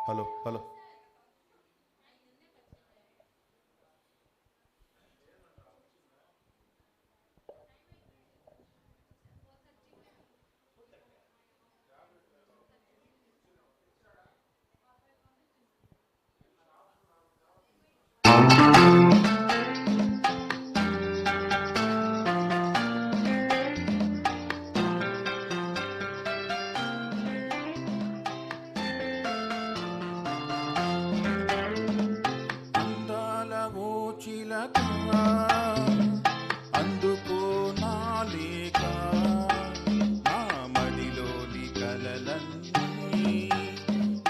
Hello hello. అందాల ఓ చిలక అందుకో నా లేక, నా మదిలోని కలలన్నీ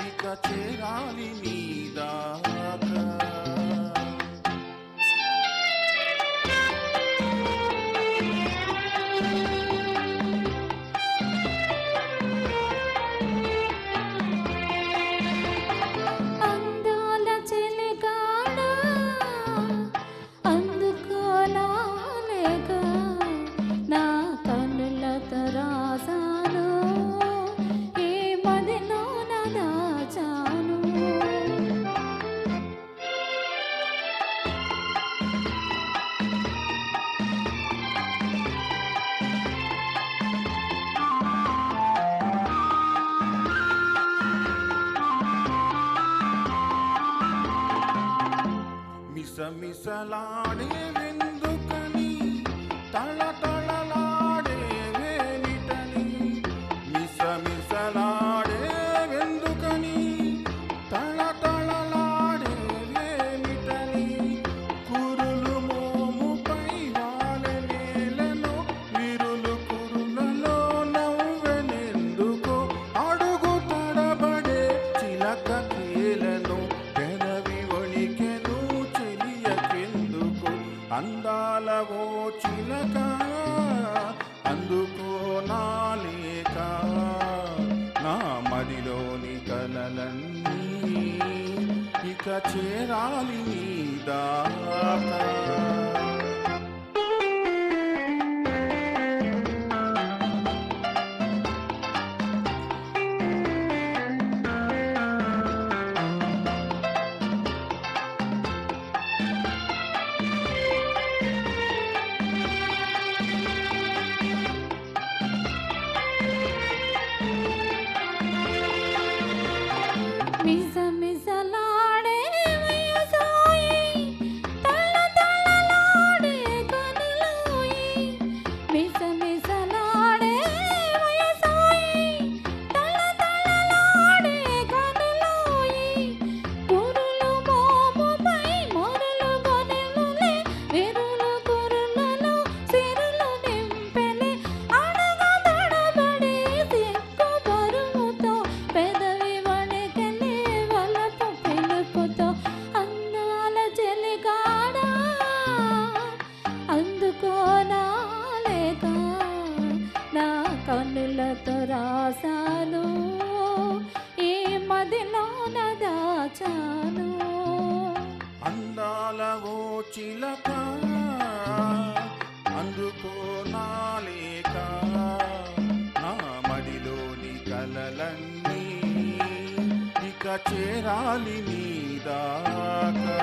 ఇక చేరాలి నీ దాకా. అందాల చెలికాడా అందుకో నా లేక, నా కనులతో రాసాను ఈ మదిలోన దాచాను. మిసమిసలాడే వెందుకని, తళతళలాడే వేమిటని. మిసమిసలాడే వెందుకని, తళతళలాడే వేమిటని. కురులు మోముపై వాలె నేలలో, విరులు కురులలో నవ్వెనెందుకో. అడుగు తడబడే చిలక కేలను, పెదవి వణికెను చెలియకెందుకు. అందాల ఓ చిలక అందుకో నా లేక, నా మదిలోని కలలన్నీ ఇక చేరాలి నీ దాకా. మిసమిసలాడే వయసోయి, తళతళలాడే కనులోయి. మిసమిసలాడే వయసోయి, తళతళలాడే కనులోయి. కురులు మోముపై మొరలు గొనెనులే, విరులు కురులలో సిరులు నింపెలే. అడుగు తడబడి సిగ్గు బరువుతో, పెదవి వణికెలే వలపు పిలుపుతో. అందాల చెలికాడా అందుకో నా లేక, నా కన్నులతో రాసాను ఈ మదిలోన దాచాను. అందాల ఓ చిలక అందుకో నా లేక, నా మదిలోని కలలన్నీ ఇక చేరాలి నీ దాకా.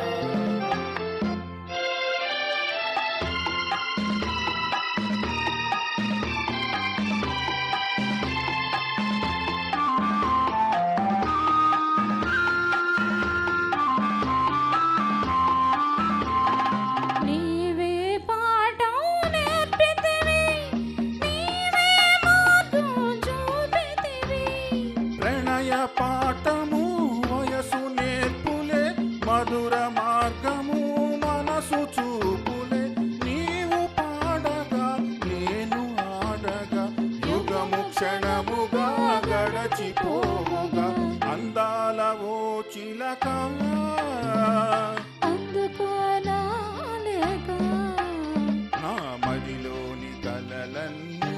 నీవే పాఠం నేర్పితివి, నీవే మార్గం చూపితివి. ప్రణయ పాఠము వయసు నేర్పులే, మధుర మార్గము మనసు చూపులే. నీవు పాడగా నేను ఆడగా, యుగము క్షణముగా గడచిపోవుగా. అందాల ఓ చిలక అందుకో నా లేక, నా మదిలోని కలలన్నీ